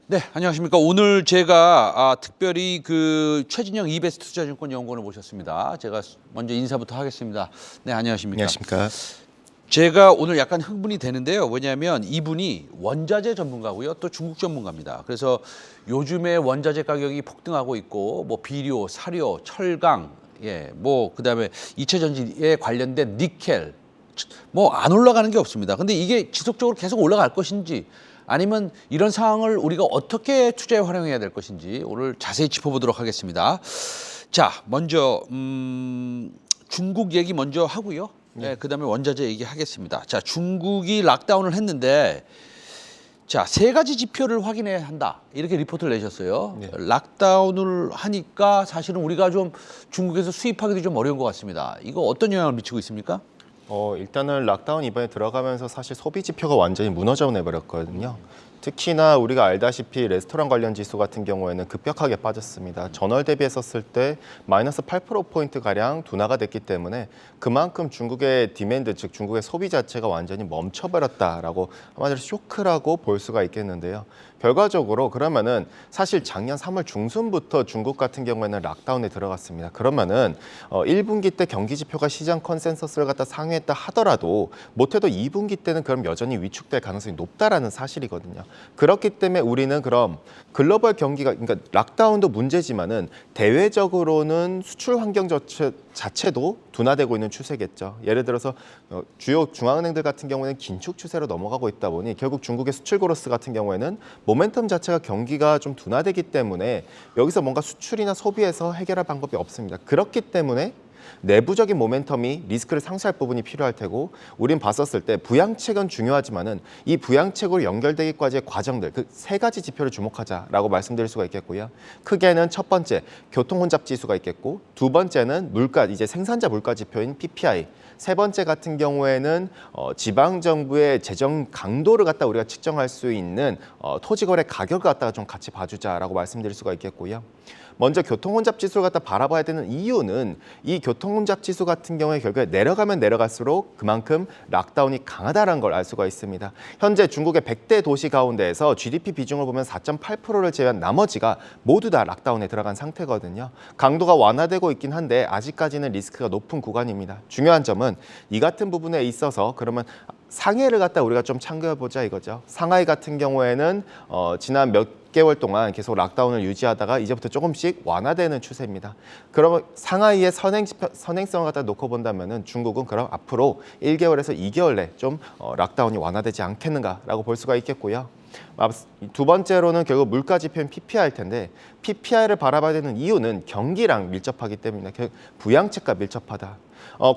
네, 안녕하십니까. 오늘 제가 특별히 그 최진영 이베스트 투자증권 연구원을 모셨습니다. 제가 먼저 인사부터 하겠습니다. 네, 안녕하십니까. 안녕하십니까. 제가 오늘 약간 흥분이 되는데요. 왜냐하면 이분이 원자재 전문가고요. 또 중국 전문가입니다. 그래서 요즘에 원자재 가격이 폭등하고 있고 뭐 비료, 사료, 철강, 뭐 그다음에 이체 전지에 관련된 니켈 뭐 안 올라가는 게 없습니다. 근데 이게 지속적으로 계속 올라갈 것인지 아니면 이런 상황을 우리가 어떻게 투자에 활용해야 될 것인지 오늘 자세히 짚어보도록 하겠습니다. 자, 먼저 중국 얘기 먼저 하고요. 네, 그다음에 원자재 얘기하겠습니다. 자, 중국이 락다운을 했는데 자, 세 가지 지표를 확인해야 한다. 이렇게 리포트를 내셨어요. 네. 락다운을 하니까 사실은 우리가 좀 중국에서 수입하기도 좀 어려운 것 같습니다. 이거 어떤 영향을 미치고 있습니까? 일단은 락다운 이번에 들어가면서 사실 소비 지표가 완전히 무너져 내버렸거든요. 특히나 우리가 알다시피 레스토랑 관련 지수 같은 경우에는 급격하게 빠졌습니다. 전월 대비했었을 때 마이너스 8%포인트가량 둔화가 됐기 때문에 그만큼 중국의 디맨드, 즉 중국의 소비 자체가 완전히 멈춰버렸다라고 한마디로 쇼크라고 볼 수가 있겠는데요. 결과적으로 그러면은 사실 작년 3월 중순부터 중국 같은 경우에는 락다운에 들어갔습니다. 그러면은 1분기 때 경기 지표가 시장 컨센서스를 갖다 상회했다 하더라도 못해도 2분기 때는 그럼 여전히 위축될 가능성이 높다라는 사실이거든요. 그렇기 때문에 우리는 그럼 글로벌 경기가 그러니까 락다운도 문제지만은 대외적으로는 수출 환경 자체도 둔화되고 있는 추세겠죠. 예를 들어서 주요 중앙은행들 같은 경우에는 긴축 추세로 넘어가고 있다 보니 결국 중국의 수출 그로스 같은 경우에는 모멘텀 자체가 경기가 좀 둔화되기 때문에 여기서 뭔가 수출이나 소비에서 해결할 방법이 없습니다. 그렇기 때문에 내부적인 모멘텀이 리스크를 상쇄할 부분이 필요할 테고 우린 봤었을 때 부양책은 중요하지만은 이 부양책으로 연결되기까지의 과정들 그 세 가지 지표를 주목하자라고 말씀드릴 수가 있겠고요. 크게는 첫 번째 교통 혼잡 지수가 있겠고 두 번째는 물가 이제 생산자 물가 지표인 PPI 세 번째 같은 경우에는 지방 정부의 재정 강도를 갖다 우리가 측정할 수 있는 토지거래 가격을 갖다가 좀 같이 봐주자라고 말씀드릴 수가 있겠고요. 먼저 교통혼잡 지수를 갖다 바라봐야 되는 이유는 이 교통혼잡 지수 같은 경우에 결국에 내려가면 내려갈수록 그만큼 락다운이 강하다는 걸 알 수가 있습니다. 현재 중국의 100대 도시 가운데에서 GDP 비중을 보면 4.8%를 제외한 나머지가 모두 다 락다운에 들어간 상태거든요. 강도가 완화되고 있긴 한데 아직까지는 리스크가 높은 구간입니다. 중요한 점은 이 같은 부분에 있어서 그러면 상해를 갖다 우리가 좀 참고해보자 이거죠. 상하이 같은 경우에는 지난 몇 개월 동안 계속 락다운을 유지하다가 이제부터 조금씩 완화되는 추세입니다. 그러면 상하이의 선행성을 갖다 놓고 본다면은 중국은 그럼 앞으로 1개월에서 2개월 내 좀 락다운이 완화되지 않겠는가라고 볼 수가 있겠고요. 두 번째로는 결국 물가 지표인 PPI일 텐데 PPI를 바라봐야 되는 이유는 경기랑 밀접하기 때문입니다. 부양책과 밀접하다.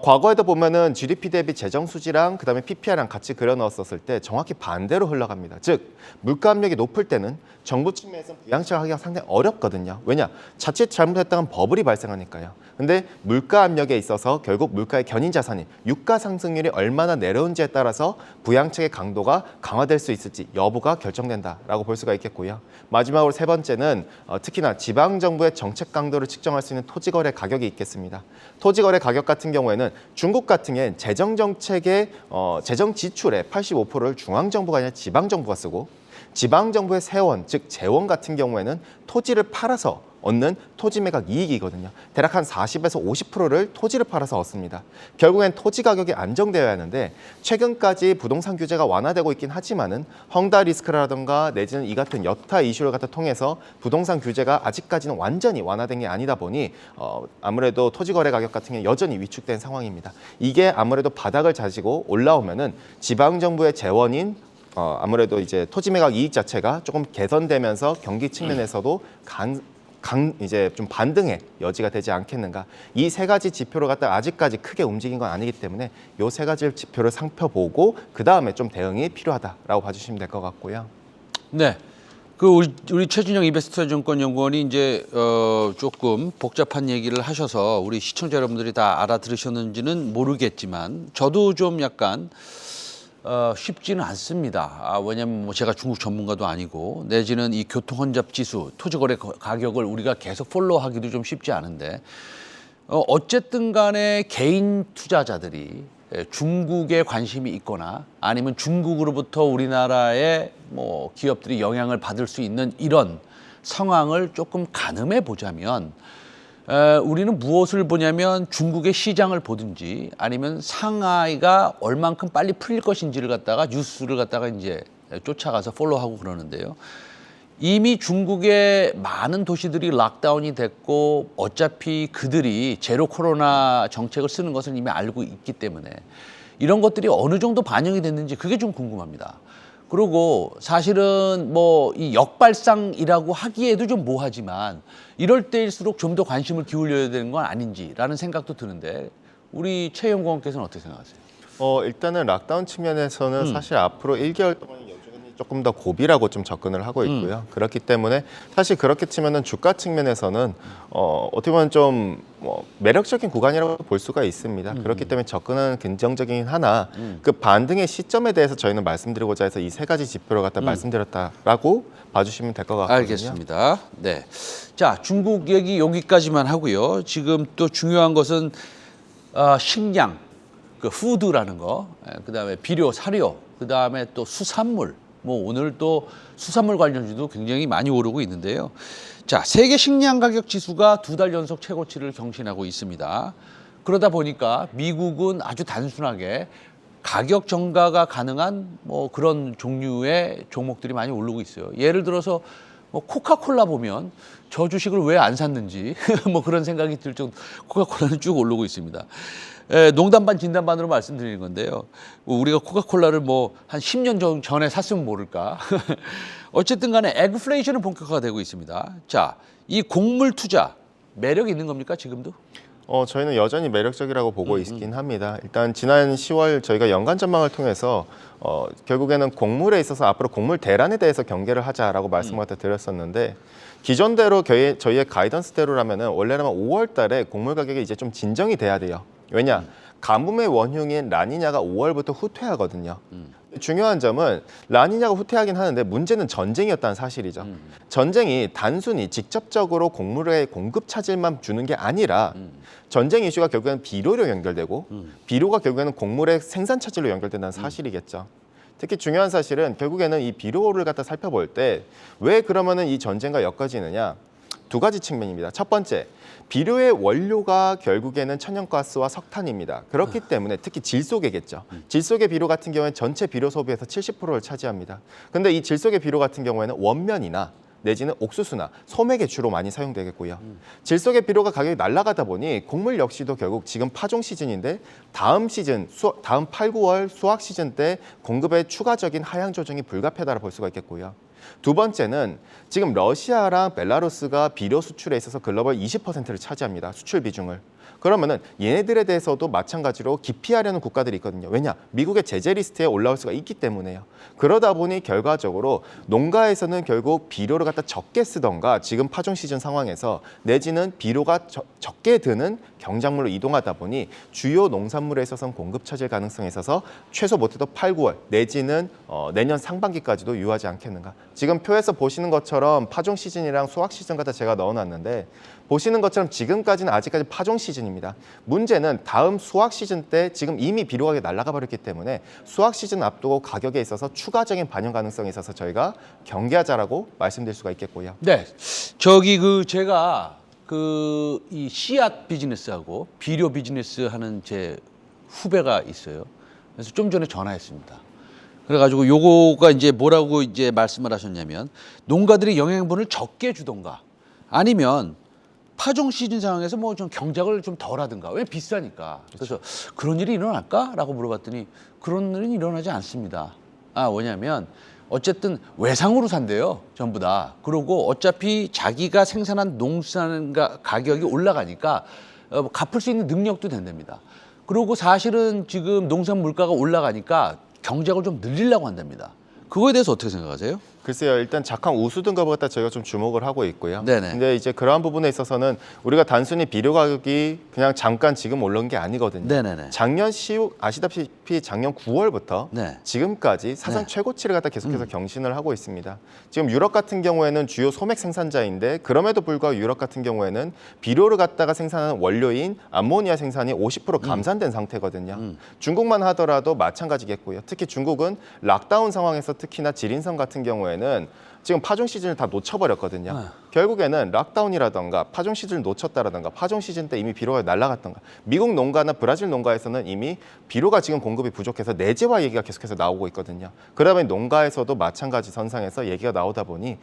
과거에도 보면은 GDP 대비 재정 수지랑 그다음에 PPI랑 같이 그려 넣었었을 때 정확히 반대로 흘러갑니다. 즉 물가 압력이 높을 때는 정부 측면에서 부양책을 하기가 상당히 어렵거든요. 왜냐? 자칫 잘못했다간 버블이 발생하니까요. 근데 물가 압력에 있어서 결국 물가의 견인 자산인 유가 상승률이 얼마나 내려온지에 따라서 부양책의 강도가 강화될 수 있을지 여부가 결정된다라고 볼 수가 있겠고요. 마지막으로 세 번째는 특히나 지방 정부의 정책 강도를 측정할 수 있는 토지거래 가격이 있겠습니다. 토지거래 가격 같은 경우에는 중국 같은 경우엔 재정 정책의 재정 지출의 85%를 중앙 정부가 아니라 지방 정부가 쓰고 지방 정부의 세원, 즉 재원 같은 경우에는 토지를 팔아서 얻는 토지 매각 이익이거든요. 대략 한 40에서 50%를 토지를 팔아서 얻습니다. 결국엔 토지 가격이 안정되어야 하는데 최근까지 부동산 규제가 완화되고 있긴 하지만은 헝다 리스크라든가 내지는 이 같은 여타 이슈를 갖다 통해서 부동산 규제가 아직까지는 완전히 완화된 게 아니다 보니 아무래도 토지 거래 가격 같은 게 여전히 위축된 상황입니다. 이게 아무래도 바닥을 다지고 올라오면은 지방 정부의 재원인 아무래도 이제 토지 매각 이익 자체가 조금 개선되면서 경기 측면에서도 이제 좀 반등의 여지가 되지 않겠는가. 이 세 가지 지표를 갖다 아직까지 크게 움직인 건 아니기 때문에 이 세 가지 지표를 살펴보고 그 다음에 좀 대응이 필요하다라고 봐주시면 될 것 같고요. 네. 그 우리 최진영 이베스트 증권 연구원이 이제 조금 복잡한 얘기를 하셔서 우리 시청자 여러분들이 다 알아들으셨는지는 모르겠지만 저도 좀 약간 쉽지는 않습니다. 왜냐하면 뭐 제가 중국 전문가도 아니고 내지는 이 교통 혼잡 지수, 토지거래 가격을 우리가 계속 팔로우하기도 좀 쉽지 않은데 어쨌든 간에 개인 투자자들이 중국에 관심이 있거나 아니면 중국으로부터 우리나라의 뭐 기업들이 영향을 받을 수 있는 이런 상황을 조금 가늠해 보자면 우리는 무엇을 보냐면 중국의 시장을 보든지 아니면 상하이가 얼만큼 빨리 풀릴 것인지를 갖다가 뉴스를 갖다가 이제 쫓아가서 팔로우하고 그러는데요. 이미 중국의 많은 도시들이 락다운이 됐고 어차피 그들이 제로 코로나 정책을 쓰는 것을 이미 알고 있기 때문에 이런 것들이 어느 정도 반영이 됐는지 그게 좀 궁금합니다. 그리고 사실은 뭐 이 역발상이라고 하기에도 좀 뭐하지만 이럴 때일수록 좀 더 관심을 기울여야 되는 건 아닌지라는 생각도 드는데 우리 최연구원께서는 어떻게 생각하세요? 일단은 락다운 측면에서는 사실 앞으로 1개월 동안 여전히 조금 더 고비라고 좀 접근을 하고 있고요. 그렇기 때문에 사실 그렇게 치면은 주가 측면에서는 어떻게 보면 좀 매력적인 구간이라고 볼 수가 있습니다. 그렇기 때문에 접근은 긍정적이긴 하나 그 반등의 시점에 대해서 저희는 말씀드리고자 해서 이 세 가지 지표를 갖다 말씀드렸다라고 봐주시면 될 것 같거든요. 알겠습니다. 네. 자, 중국 얘기 여기까지만 하고요. 지금 또 중요한 것은 식량, 그 푸드라는 거, 그다음에 비료, 사료, 그다음에 또 수산물. 뭐 오늘 또 수산물 관련주도 굉장히 많이 오르고 있는데요. 자, 세계 식량 가격 지수가 2달 연속 최고치를 경신하고 있습니다. 그러다 보니까 미국은 아주 단순하게 가격 정가가 가능한 뭐 그런 종류의 종목들이 많이 오르고 있어요. 예를 들어서 뭐 코카콜라 보면 저 주식을 왜 안 샀는지 뭐 그런 생각이 들 정도 코카콜라는 쭉 오르고 있습니다. 농담 반 진담 반으로 말씀드리는 건데요. 우리가 코카콜라를 뭐 한 10년 전에 샀으면 모를까. 어쨌든 간에 에그플레이션은 본격화가 되고 있습니다. 자, 이 곡물 투자 매력 있는 겁니까 지금도? 저희는 여전히 매력적이라고 보고 있긴 합니다. 일단 지난 10월 저희가 연간 전망을 통해서 결국에는 곡물에 있어서 앞으로 곡물 대란에 대해서 경계를 하자라고 말씀을 갖다 드렸었는데 기존대로 저희의 가이던스대로라면은 원래라면 5월 달에 곡물 가격이 이제 좀 진정이 돼야 돼요. 왜냐? 가뭄의 원흉인 라니냐가 5월부터 후퇴하거든요. 중요한 점은 라니냐가 후퇴하긴 하는데 문제는 전쟁이었다는 사실이죠. 전쟁이 단순히 직접적으로 곡물의 공급 차질만 주는 게 아니라 전쟁 이슈가 결국에는 비료로 연결되고 비료가 결국에는 곡물의 생산 차질로 연결된다는 사실이겠죠. 특히 중요한 사실은 결국에는 이 비료를 갖다 살펴볼 때 왜 그러면은 이 전쟁과 엮어지느냐? 두 가지 측면입니다. 첫 번째, 비료의 원료가 결국에는 천연가스와 석탄입니다. 그렇기 때문에 특히 질소계겠죠. 질소계 비료 같은 경우에는 전체 비료 소비에서 70%를 차지합니다. 근데 이 질소계 비료 같은 경우에는 원면이나 내지는 옥수수나 소맥에 주로 많이 사용되겠고요. 질소계 비료가 가격이 날아가다 보니 곡물 역시도 결국 지금 파종 시즌인데 다음 시즌, 다음 8, 9월 수확 시즌 때 공급의 추가적인 하향 조정이 불가피하다고 볼 수가 있겠고요. 두 번째는 지금 러시아랑 벨라루스가 비료 수출에 있어서 글로벌 20%를 차지합니다. 수출 비중을. 그러면은 얘네들에 대해서도 마찬가지로 기피하려는 국가들이 있거든요. 왜냐? 미국의 제재 리스트에 올라올 수가 있기 때문에요. 그러다 보니 결과적으로 농가에서는 결국 비료를 갖다 적게 쓰던가 지금 파종 시즌 상황에서 내지는 비료가 적게 드는 경작물로 이동하다 보니 주요 농산물에 있어서는 공급 차질 가능성이 있어서 최소 못해도 8, 9월 내지는 내년 상반기까지도 유하지 않겠는가. 지금 표에서 보시는 것처럼 파종 시즌이랑 수확 시즌 갖다 제가 넣어놨는데 보시는 것처럼 지금까지는 아직까지 파종 시즌입니다. 문제는 다음 수확 시즌 때 지금 이미 비료 가격이 날아가 버렸기 때문에 수확 시즌 앞두고 가격에 있어서 추가적인 반영 가능성이 있어서 저희가 경계하자라고 말씀드릴 수가 있겠고요. 네, 제가 이 씨앗 비즈니스하고 비료 비즈니스 하는 제 후배가 있어요. 그래서 좀 전에 전화했습니다. 그래가지고 요거가 이제 뭐라고 이제 말씀을 하셨냐면 농가들이 영양분을 적게 주던가 아니면 파종 시즌 상황에서 뭐 좀 경작을 좀 덜 하든가. 왜 비싸니까. 그래서 그런 일이 일어날까?라고 물어봤더니 그런 일은 일어나지 않습니다. 왜냐면 어쨌든 외상으로 산대요. 전부 다. 그리고 어차피 자기가 생산한 농산 가격이 올라가니까 갚을 수 있는 능력도 된답니다. 그리고 사실은 지금 농산 물가가 올라가니까 경작을 좀 늘리려고 한답니다. 그거에 대해서 어떻게 생각하세요? 글쎄요, 일단 작황 우수 등급을 갖다 저희가 좀 주목을 하고 있고요. 네네. 근데 이제 그러한 부분에 있어서는 우리가 단순히 비료 가격이 그냥 잠깐 지금 오른 게 아니거든요. 네네네. 작년 아시다시피 작년 9월부터 네. 지금까지 사상 네. 최고치를 갖다 계속해서 경신을 하고 있습니다. 지금 유럽 같은 경우에는 주요 소맥 생산자인데 그럼에도 불구하고 유럽 같은 경우에는 비료를 갖다가 생산하는 원료인 암모니아 생산이 50% 감산된 상태거든요. 중국만 하더라도 마찬가지겠고요. 특히 중국은 락다운 상황에서 특히나 지린성 같은 경우에는 지금 파종 시즌을 다 놓쳐버렸거든요. 결국에는 락다운이라던가 파종 시즌을 놓쳤다라던가 파종 시즌 때 이미 비료가 날아갔던가 미국 농가나 브라질 농가에서는 이미 비료가 지금 공급이 부족해서 내재화 얘기가 계속해서 나오고 있거든요. 그러다 보니 농가에서도 마찬가지 선상에서 얘기가 나오다 보니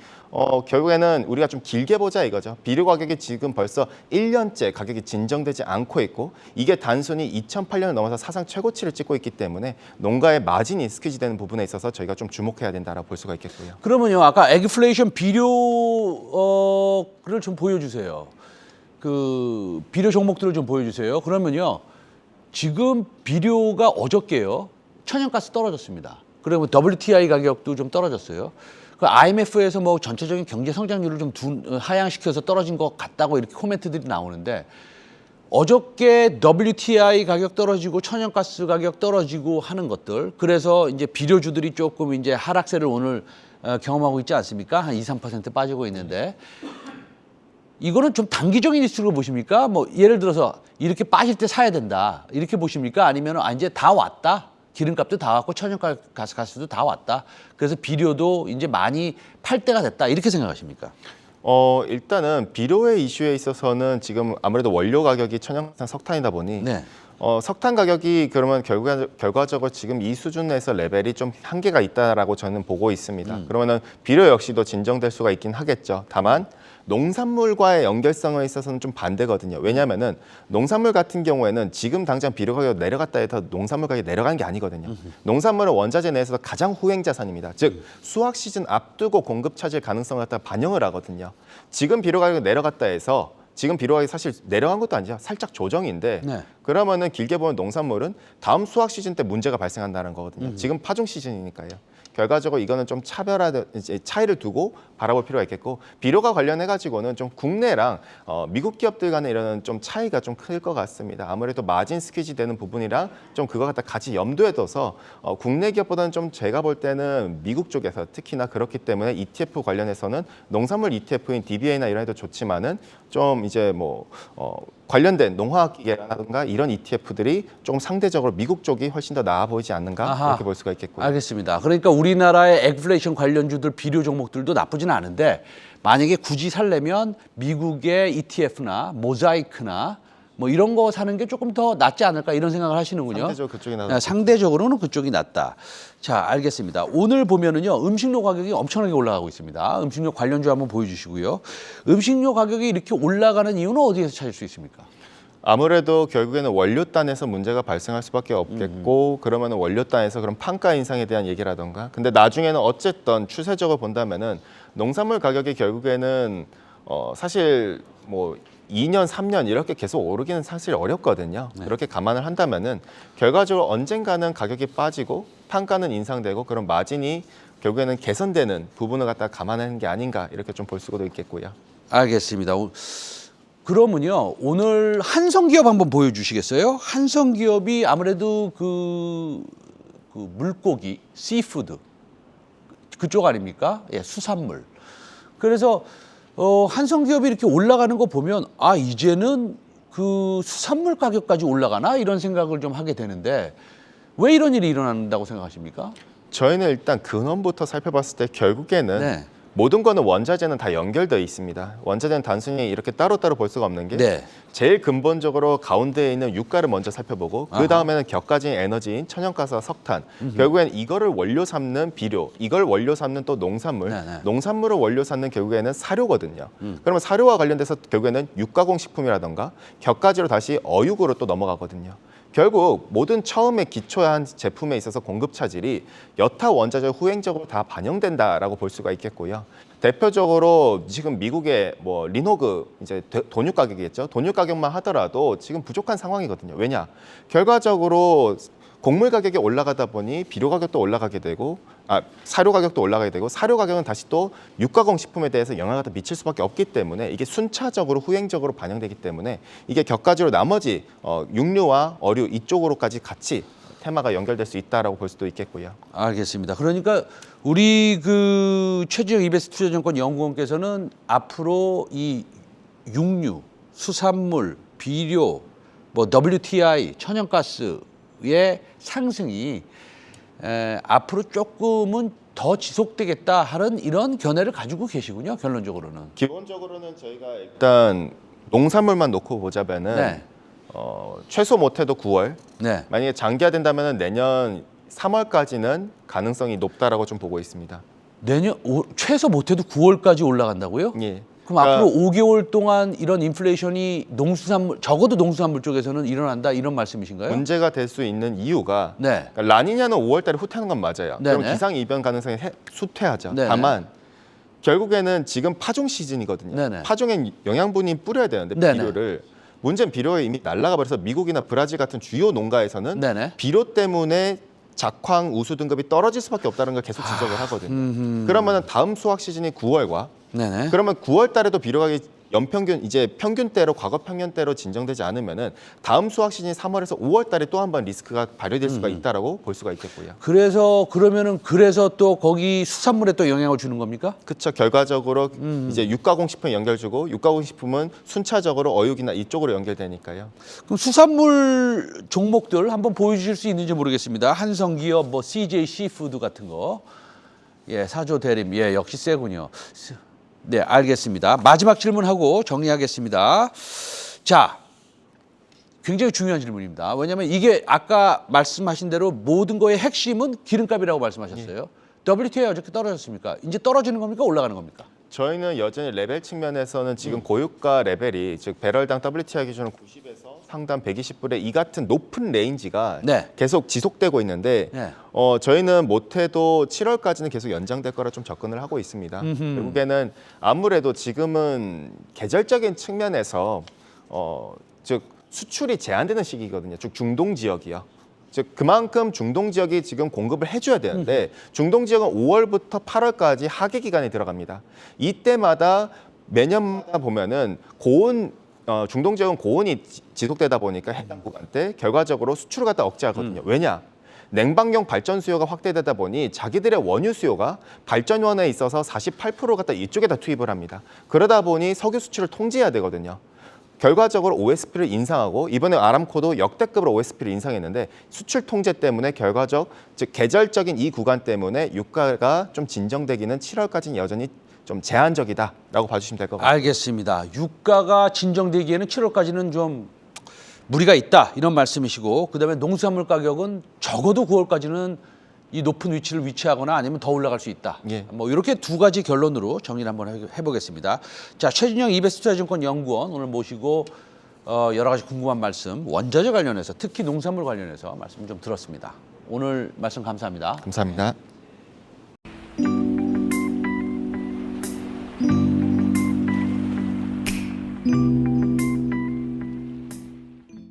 결국에는 우리가 좀 길게 보자 이거죠. 비료 가격이 지금 벌써 1년째 가격이 진정되지 않고 있고 이게 단순히 2008년을 넘어서 사상 최고치를 찍고 있기 때문에 농가의 마진이 스퀴즈 되는 부분에 있어서 저희가 좀 주목해야 된다라고 볼 수가 있겠고요. 그러면요, 아까 에그플레이션 비료를 좀 보여주세요. 그 비료 종목들을 좀 보여주세요. 그러면요, 지금 비료가 어저께요, 천연가스 떨어졌습니다. 그리고 WTI 가격도 좀 떨어졌어요. 그 IMF에서 뭐 전체적인 경제 성장률을 좀 하향시켜서 떨어진 것 같다고 이렇게 코멘트들이 나오는데 어저께 WTI 가격 떨어지고 천연가스 가격 떨어지고 하는 것들, 그래서 이제 비료주들이 조금 이제 하락세를 오늘 경험하고 있지 않습니까? 한 2, 3% 빠지고 있는데 이거는 좀 단기적인 이슈로 보십니까? 뭐 예를 들어서 이렇게 빠질 때 사야 된다 이렇게 보십니까? 아니면 이제 다 왔다, 기름값도 다 왔고 천연가스도 다 왔다, 그래서 비료도 이제 많이 팔 때가 됐다 이렇게 생각하십니까? 일단은 비료의 이슈에 있어서는 지금 아무래도 원료 가격이 천연가스 석탄이다 보니 네. 석탄 가격이 그러면 결과적으로 지금 이 수준에서 레벨이 좀 한계가 있다라고 저는 보고 있습니다. 그러면은 비료 역시도 진정될 수가 있긴 하겠죠. 다만 농산물과의 연결성에 있어서는 좀 반대거든요. 왜냐하면은 농산물 같은 경우에는 지금 당장 비료 가격 내려갔다 해서 농산물 가격이 내려가는 게 아니거든요. 농산물은 원자재 내에서도 가장 후행 자산입니다. 즉 수확 시즌 앞두고 공급 차질 가능성을 갖다 반영을 하거든요. 지금 비료 가격이 내려갔다 해서 지금 비료 가격이 사실 내려간 것도 아니죠. 살짝 조정인데 네. 그러면은 길게 보면 농산물은 다음 수확 시즌 때 문제가 발생한다는 거거든요. 지금 파종 시즌이니까요. 결과적으로 이거는 좀 차이를 두고 바라볼 필요가 있겠고 비료가 관련해 가지고는 좀 국내랑 미국 기업들 간의 이런 좀 차이가 좀 클 것 같습니다. 아무래도 마진 스퀴즈 되는 부분이랑 좀 그거 갖다 같이 염두에 둬서 국내 기업보다는 좀 제가 볼 때는 미국 쪽에서 특히나 그렇기 때문에 ETF 관련해서는 농산물 ETF인 DBA나 이런 애도 좋지만은 좀 이제 뭐 관련된 농화기계라든가 이런 ETF들이 조금 상대적으로 미국 쪽이 훨씬 더 나아 보이지 않는가 아하. 이렇게 볼 수가 있겠고요. 알겠습니다. 그러니까 우리나라의 에그플레이션 관련주들 비료 종목들도 나쁘진 않은데 만약에 굳이 살려면 미국의 ETF나 모자이크나 뭐 이런 거 사는 게 조금 더 낫지 않을까 이런 생각을 하시는군요. 상대적으로 그쪽이 나아. 상대적으로는 그쪽이 낫다. 자, 알겠습니다. 오늘 보면은요, 음식료 가격이 엄청나게 올라가고 있습니다. 음식료 관련주 한번 보여주시고요. 음식료 가격이 이렇게 올라가는 이유는 어디에서 찾을 수 있습니까? 아무래도 결국에는 원료단에서 문제가 발생할 수밖에 없겠고 그러면 원료단에서 그런 판가 인상에 대한 얘기라던가 근데 나중에는 어쨌든 추세적으로 본다면은 농산물 가격이 결국에는 사실 뭐 2년, 3년 이렇게 계속 오르기는 사실 어렵거든요. 네. 그렇게 감안을 한다면은 결과적으로 언젠가는 가격이 빠지고 판가는 인상되고 그런 마진이 결국에는 개선되는 부분을 갖다 감안하는 게 아닌가 이렇게 좀 볼 수도 있겠고요. 알겠습니다. 그러면요, 오늘 한성기업 한번 보여주시겠어요? 한성기업이 아무래도 그 물고기, 씨푸드 그쪽 아닙니까? 예, 수산물. 그래서 한성기업이 이렇게 올라가는 거 보면 아 이제는 그 수산물 가격까지 올라가나 이런 생각을 좀 하게 되는데 왜 이런 일이 일어난다고 생각하십니까? 저희는 일단 근원부터 살펴봤을 때 결국에는 네. 모든 거는 원자재는 다 연결되어 있습니다. 원자재는 단순히 이렇게 따로따로 볼 수가 없는 게 네. 제일 근본적으로 가운데에 있는 유가를 먼저 살펴보고 그 다음에는 격가진 에너지인 천연가스와 석탄 결국엔 이거를 원료 삼는 비료 이걸 원료 삼는 또 농산물 네네. 농산물을 원료 삼는 결국에는 사료거든요. 그러면 사료와 관련돼서 결국에는 육가공식품이라던가 격가지로 다시 어육으로 또 넘어가거든요. 결국 모든 처음에 기초한 제품에 있어서 공급 차질이 여타 원자재 후행적으로 다 반영된다라고 볼 수가 있겠고요. 대표적으로 지금 미국의 뭐 리노그 이제 돈유 가격이겠죠. 돈유 가격만 하더라도 지금 부족한 상황이거든요. 왜냐? 결과적으로 곡물 가격이 올라가다 보니 비료 가격도 올라가게 되고 사료 가격도 올라가게 되고 사료 가격은 다시 또 육가공 식품에 대해서 영향을 더 미칠 수밖에 없기 때문에 이게 순차적으로 후행적으로 반영되기 때문에 이게 격가지로 나머지 육류와 어류 이쪽으로까지 같이 테마가 연결될 수 있다라고 볼 수도 있겠고요. 알겠습니다. 그러니까 우리 그 최지영 이베스트 투자증권 연구원께서는 앞으로 이 육류, 수산물, 비료, 뭐 WTI, 천연가스의 상승이 앞으로 조금은 더 지속되겠다 하는 이런 견해를 가지고 계시군요. 결론적으로는. 기본적으로는 저희가 일단 농산물만 놓고 보자면은 네. 최소 못해도 9월, 네. 만약에 장기화된다면 내년 3월까지는 가능성이 높다라고 좀 보고 있습니다. 내년 최소 못해도 9월까지 올라간다고요? 예. 그럼 앞으로 5개월 동안 이런 인플레이션이 농수산물 적어도 농수산물 쪽에서는 일어난다 이런 말씀이신가요? 문제가 될 수 있는 이유가 네. 그러니까 라니냐는 5월달에 후퇴하는 건 맞아요. 네네. 그럼 기상 이변 가능성이 후퇴하죠. 네네. 다만 결국에는 지금 파종 시즌이거든요. 네네. 파종엔 영양분이 뿌려야 되는데 네네. 비료를 문제는 비료가 이미 날라가 버려서 미국이나 브라질 같은 주요 농가에서는 네네. 비료 때문에 작황 우수 등급이 떨어질 수밖에 없다는 걸 계속 지적을 하거든요. 그러면 다음 수확 시즌이 9월과 네네. 그러면 9월 달에도 비료 가격이 연평균 이제 평균대로 과거 평년대로 진정되지 않으면은 다음 수확 시즌이 3월에서 5월 달에 또 한 번 리스크가 발휘될 수가 있다라고 볼 수가 있겠고요. 그래서 또 거기 수산물에 또 영향을 주는 겁니까? 그렇죠. 결과적으로 이제 육가공 식품 연결 주고 육가공 식품은 순차적으로 어육이나 이쪽으로 연결되니까요. 그럼 수산물 종목들 한번 보여주실 수 있는지 모르겠습니다. 한성기업, 뭐 CJ 시푸드 같은 거, 예, 사조 대림, 예, 역시 세군요. 네, 알겠습니다. 마지막 질문하고 정리하겠습니다. 자, 굉장히 중요한 질문입니다. 왜냐하면 이게 아까 말씀하신 대로 모든 거의 핵심은 기름값이라고 말씀하셨어요. WTI 어저께 떨어졌습니까? 이제 떨어지는 겁니까? 올라가는 겁니까? 저희는 여전히 레벨 측면에서는 지금 고유가 레벨이 즉 배럴당 WTI 기준으로 90에서 상단 120불의 이 같은 높은 레인지가 네. 계속 지속되고 있는데 네. 저희는 못해도 7월까지는 계속 연장될 거라 좀 접근을 하고 있습니다. 결국에는 아무래도 지금은 계절적인 측면에서 즉 수출이 제한되는 시기거든요. 즉 중동 지역이요. 즉 그만큼 중동 지역이 지금 공급을 해줘야 되는데 중동 지역은 5월부터 8월까지 하계 기간에 들어갑니다. 이때마다 매년마다 보면은 고온 중동 지역은 고온이 지속되다 보니까 해당 구간 때 결과적으로 수출을 갖다 억제하거든요. 왜냐? 냉방용 발전 수요가 확대되다 보니 자기들의 원유 수요가 발전원에 있어서 48% 갖다 이쪽에다 투입을 합니다. 그러다 보니 석유 수출을 통제해야 되거든요. 결과적으로 OSP를 인상하고 이번에 아람코도 역대급으로 OSP를 인상했는데 수출 통제 때문에 즉 계절적인 이 구간 때문에 유가가 좀 진정되기는 7월까지는 여전히 좀 제한적이다라고 봐주시면 될 것 같아요. 알겠습니다. 유가가 진정되기에는 7월까지는 좀 무리가 있다 이런 말씀이시고 그다음에 농수산물 가격은 적어도 9월까지는 이 높은 위치를 위치하거나 아니면 더 올라갈 수 있다. 예. 뭐 이렇게 두 가지 결론으로 정리를 한번 해보겠습니다. 자, 최진영 이베스트 투자증권 연구원 오늘 모시고 여러 가지 궁금한 말씀 원자재 관련해서 특히 농산물 관련해서 말씀 좀 들었습니다. 오늘 말씀 감사합니다. 감사합니다.